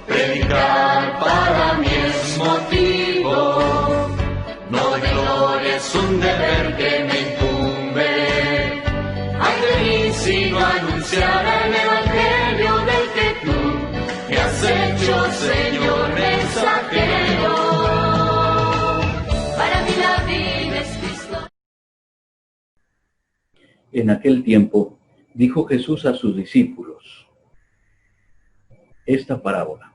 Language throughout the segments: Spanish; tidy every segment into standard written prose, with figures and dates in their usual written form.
Predicar para mí es motivo, no de gloria, es un deber que me incumbe. Ay de mí si no anunciara el evangelio del que tú me has hecho, Señor mensajero. Para mí la vida es Cristo. En aquel tiempo dijo Jesús a sus discípulos esta parábola.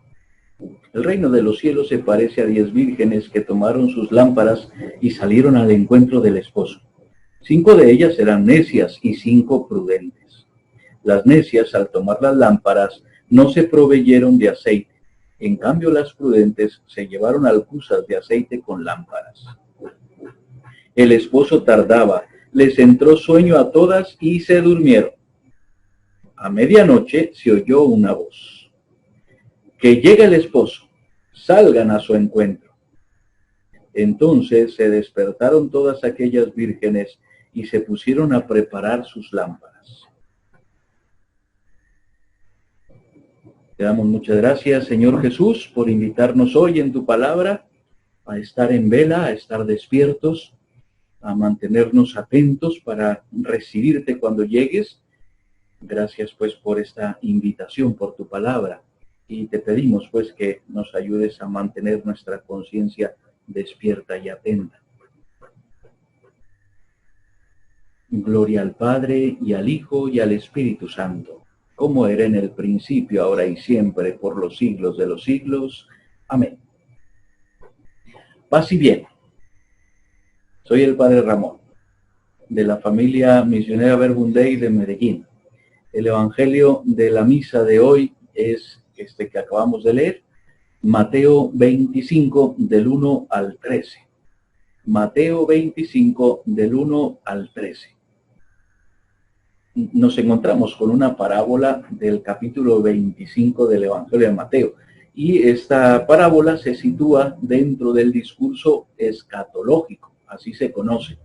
El reino de los cielos se parece a 10 vírgenes que tomaron sus lámparas y salieron al encuentro del esposo. 5 de ellas eran necias y 5 prudentes. Las necias, al tomar las lámparas, no se proveyeron de aceite. En cambio, las prudentes se llevaron alcuzas de aceite con lámparas. El esposo tardaba, les entró sueño a todas y se durmieron. A medianoche se oyó una voz: que llega el esposo, salgan a su encuentro. Entonces se despertaron todas aquellas vírgenes y se pusieron a preparar sus lámparas. Te damos muchas gracias, Señor Jesús, por invitarnos hoy en tu palabra a estar en vela, a estar despiertos, a mantenernos atentos para recibirte cuando llegues. Gracias pues por esta invitación, por tu palabra. Y te pedimos pues que nos ayudes a mantener nuestra conciencia despierta y atenta. Gloria al Padre, y al Hijo, y al Espíritu Santo, como era en el principio, ahora y siempre, por los siglos de los siglos. Amén. Paz y bien. Soy el Padre Ramón, de la familia misionera Verbum Dei de Medellín. El Evangelio de la misa de hoy es este que acabamos de leer, Mateo 25, del 1 al 13. Mateo 25, del 1 al 13. Nos encontramos con una parábola del capítulo 25 del Evangelio de Mateo. Y esta parábola se sitúa dentro del discurso escatológico, así se conoce.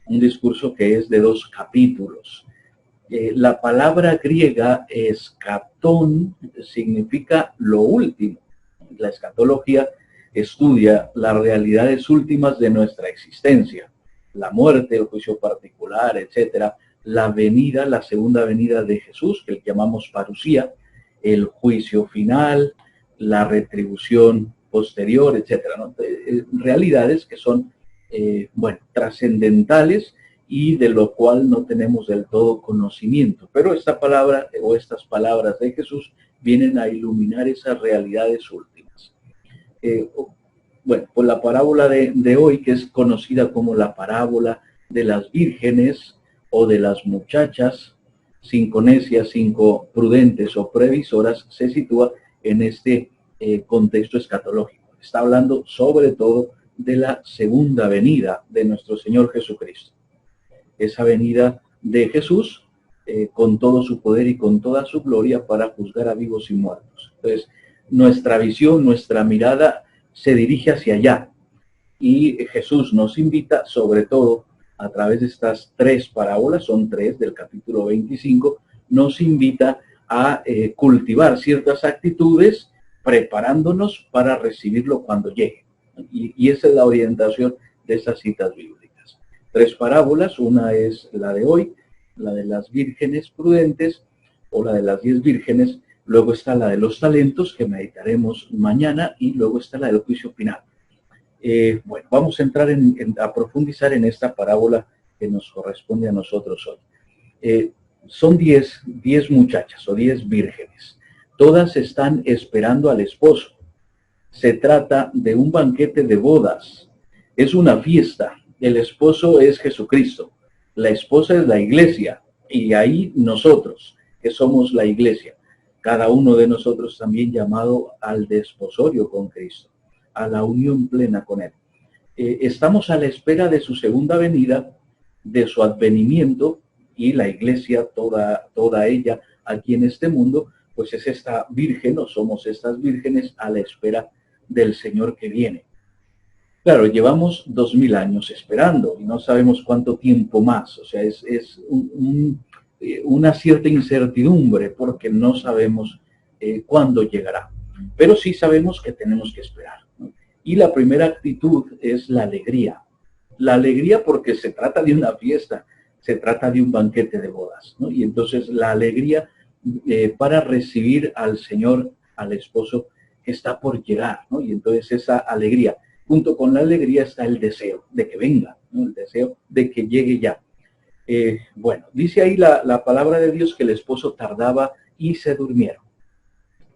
Un discurso que es de 2 capítulos. La palabra griega escatón significa lo último. La escatología estudia las realidades últimas de nuestra existencia, la muerte, el juicio particular, etcétera, la venida, la segunda venida de Jesús, que llamamos parusía, el juicio final, la retribución posterior, etcétera, ¿no? Realidades que son, trascendentales y de lo cual no tenemos del todo conocimiento. Pero esta palabra o estas palabras de Jesús vienen a iluminar esas realidades últimas. Pues la parábola de hoy, que es conocida como la parábola de las vírgenes o de las muchachas, 5 necias, 5 prudentes o previsoras, se sitúa en este contexto escatológico. Está hablando sobre todo de la segunda venida de nuestro Señor Jesucristo. Esa venida de Jesús con todo su poder y con toda su gloria para juzgar a vivos y muertos. Entonces, nuestra visión, nuestra mirada se dirige hacia allá. Y Jesús nos invita, sobre todo, a través de estas 3 parábolas, son 3 del capítulo 25, nos invita a cultivar ciertas actitudes, preparándonos para recibirlo cuando llegue. Y esa es la orientación de esas citas bíblicas. 3 parábolas, una es la de hoy, la de las vírgenes prudentes, o la de las 10 vírgenes, luego está la de los talentos, que meditaremos mañana, y luego está la del juicio final. Vamos a entrar a profundizar en esta parábola que nos corresponde a nosotros hoy. Son 10 muchachas o 10 vírgenes. Todas están esperando al esposo. Se trata de un banquete de bodas. Es una fiesta. El esposo es Jesucristo. La esposa es la iglesia. Y ahí nosotros, que somos la iglesia. Cada uno de nosotros también llamado al desposorio con Cristo, a la unión plena con Él. Estamos a la espera de su segunda venida, de su advenimiento, y la iglesia, toda ella aquí en este mundo, pues es esta virgen, o somos estas vírgenes a la espera del Señor que viene. Claro, llevamos 2000 años esperando y no sabemos cuánto tiempo más. O sea, es una cierta incertidumbre porque no sabemos cuándo llegará. pero sí sabemos que tenemos que esperar, ¿no? Y la primera actitud es la alegría. La alegría porque se trata de una fiesta, se trata de un banquete de bodas, ¿no? Y entonces la alegría para recibir al Señor, al esposo que está por llegar, ¿no? Y entonces esa alegría, junto con la alegría está el deseo de que venga, ¿no? El deseo de que llegue ya. Bueno, dice ahí la palabra de Dios que el esposo tardaba y se durmieron.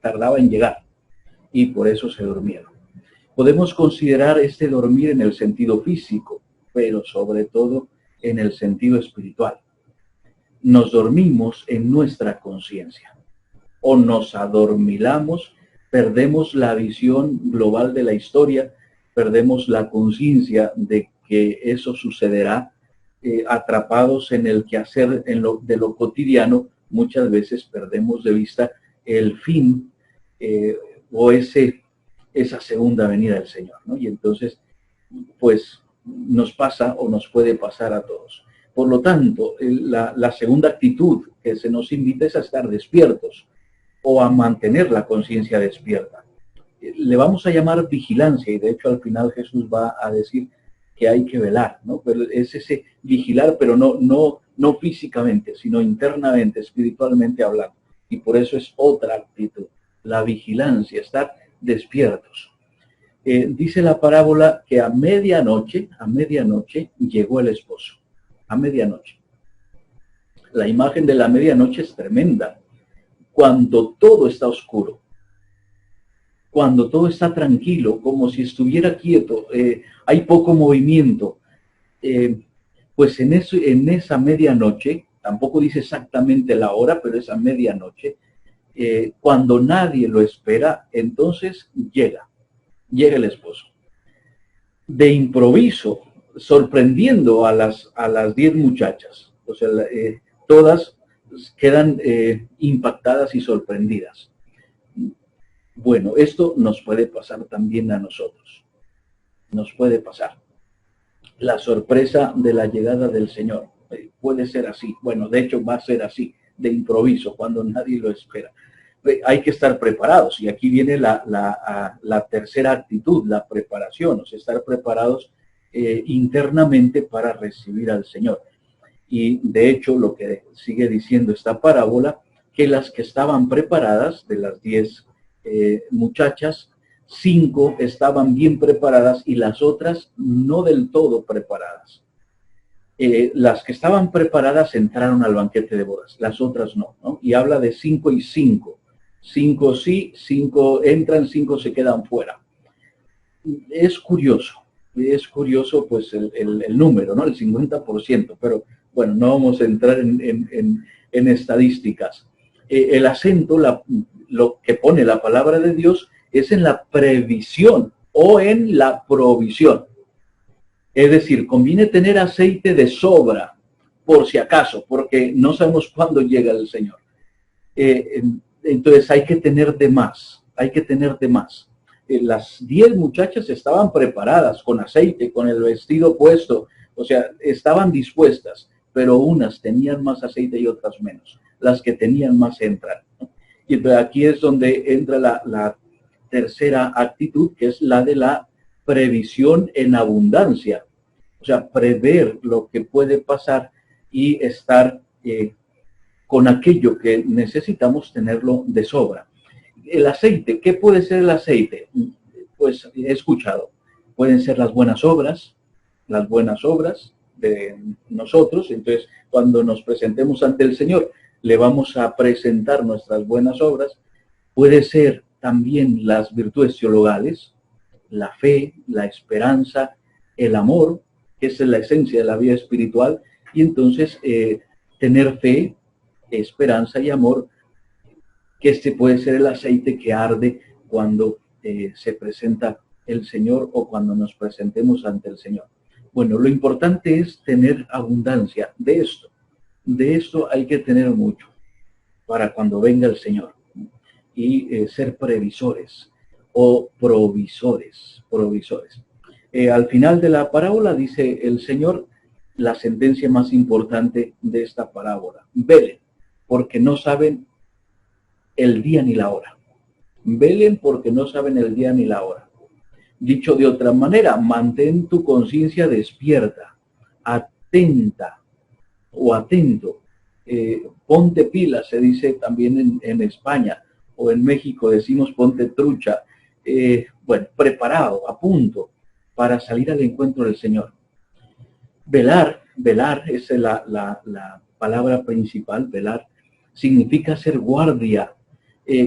Tardaba en llegar y por eso se durmieron. Podemos considerar este dormir en el sentido físico, pero sobre todo en el sentido espiritual. Nos dormimos en nuestra conciencia o nos adormilamos, perdemos la visión global de la historia, perdemos la conciencia de que eso sucederá, atrapados en el quehacer de lo cotidiano, muchas veces perdemos de vista el fin o esa segunda venida del Señor, ¿no? Y entonces, pues, nos pasa o nos puede pasar a todos. Por lo tanto, la segunda actitud que se nos invita es a estar despiertos o a mantener la conciencia despierta. Le vamos a llamar vigilancia y de hecho al final Jesús va a decir que hay que velar, ¿no? Pero es ese vigilar, pero no físicamente, sino internamente, espiritualmente hablando. Y por eso es otra actitud, la vigilancia, estar despiertos. Dice la parábola que a medianoche llegó el esposo. A medianoche. La imagen de la medianoche es tremenda. Cuando todo está oscuro, cuando todo está tranquilo, como si estuviera quieto, hay poco movimiento, pues en esa medianoche, tampoco dice exactamente la hora, pero esa medianoche, cuando nadie lo espera, entonces llega el esposo. De improviso, sorprendiendo a las 10 muchachas, o sea, todas quedan impactadas y sorprendidas. Bueno, esto nos puede pasar también a nosotros. Nos puede pasar. La sorpresa de la llegada del Señor puede ser así. Bueno, de hecho va a ser así, de improviso, cuando nadie lo espera. Hay que estar preparados y aquí viene la tercera actitud, la preparación, o sea, estar preparados internamente para recibir al Señor. Y de hecho lo que sigue diciendo esta parábola, que las que estaban preparadas, de las 10 muchachas, 5 estaban bien preparadas y las otras no del todo preparadas. Las que estaban preparadas entraron al banquete de bodas, las otras no, ¿no? Y habla de 5 y 5. 5 sí, 5 entran, 5 se quedan fuera. Es curioso pues el número, ¿no? El 50%, pero bueno, no vamos a entrar en estadísticas. El acento, lo que pone la palabra de Dios es en la previsión o en la provisión. Es decir, conviene tener aceite de sobra, por si acaso, porque no sabemos cuándo llega el Señor. Entonces hay que tener de más, Las 10 muchachas estaban preparadas con aceite, con el vestido puesto, o sea, estaban dispuestas, pero unas tenían más aceite y otras menos. Las que tenían más entran, ¿no? Y entonces aquí es donde entra la tercera actitud, que es la de la previsión en abundancia. O sea, prever lo que puede pasar y estar con aquello que necesitamos tenerlo de sobra. El aceite, ¿qué puede ser el aceite? Pues he escuchado, pueden ser las buenas obras de nosotros. Entonces, cuando nos presentemos ante el Señor, le vamos a presentar nuestras buenas obras. Puede ser también las virtudes teologales, la fe, la esperanza, el amor, que es la esencia de la vida espiritual. Y entonces, tener fe, esperanza y amor, que este puede ser el aceite que arde cuando se presenta el Señor o cuando nos presentemos ante el Señor. Bueno, lo importante es tener abundancia de esto. De esto hay que tener mucho para cuando venga el Señor. Y ser previsores o provisores. Al final de la parábola dice el Señor la sentencia más importante de esta parábola. Velen, porque no saben el día ni la hora. Velen porque no saben el día ni la hora. Dicho de otra manera, mantén tu conciencia despierta, atenta o atento. Ponte pila, se dice también en España, o en México decimos ponte trucha. Bueno, preparado, a punto para salir al encuentro del Señor. Velar, esa es la palabra principal, velar, significa hacer guardia,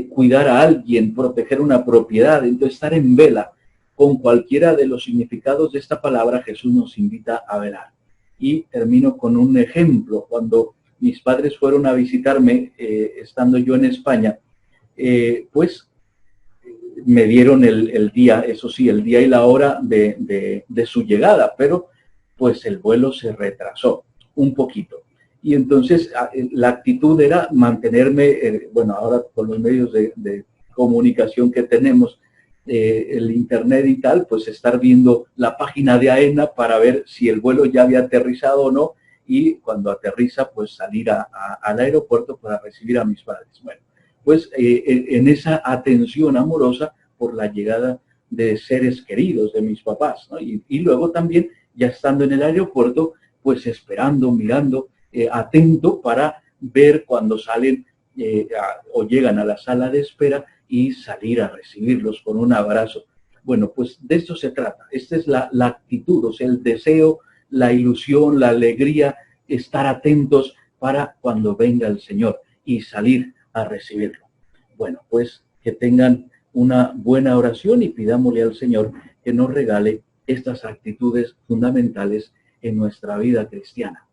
cuidar a alguien, proteger una propiedad. Entonces, estar en vela, con cualquiera de los significados de esta palabra, Jesús nos invita a velar. Y termino con un ejemplo. Cuando mis padres fueron a visitarme, estando yo en España, pues me dieron el día, eso sí, el día y la hora de su llegada, pero pues el vuelo se retrasó un poquito. Y entonces la actitud era mantenerme, bueno, ahora con los medios de comunicación que tenemos, el internet y tal, pues estar viendo la página de AENA para ver si el vuelo ya había aterrizado o no, y cuando aterriza, pues salir al aeropuerto para recibir a mis padres. Bueno, pues en esa atención amorosa por la llegada de seres queridos de mis papás, ¿no? Y luego también, ya estando en el aeropuerto, pues esperando, mirando, atento para ver cuando salen o llegan a la sala de espera y salir a recibirlos con un abrazo. Bueno, pues de esto se trata. Esta es la actitud, o sea, el deseo, la ilusión, la alegría, estar atentos para cuando venga el Señor y salir a recibirlo. Bueno, pues que tengan una buena oración y pidámosle al Señor que nos regale estas actitudes fundamentales en nuestra vida cristiana.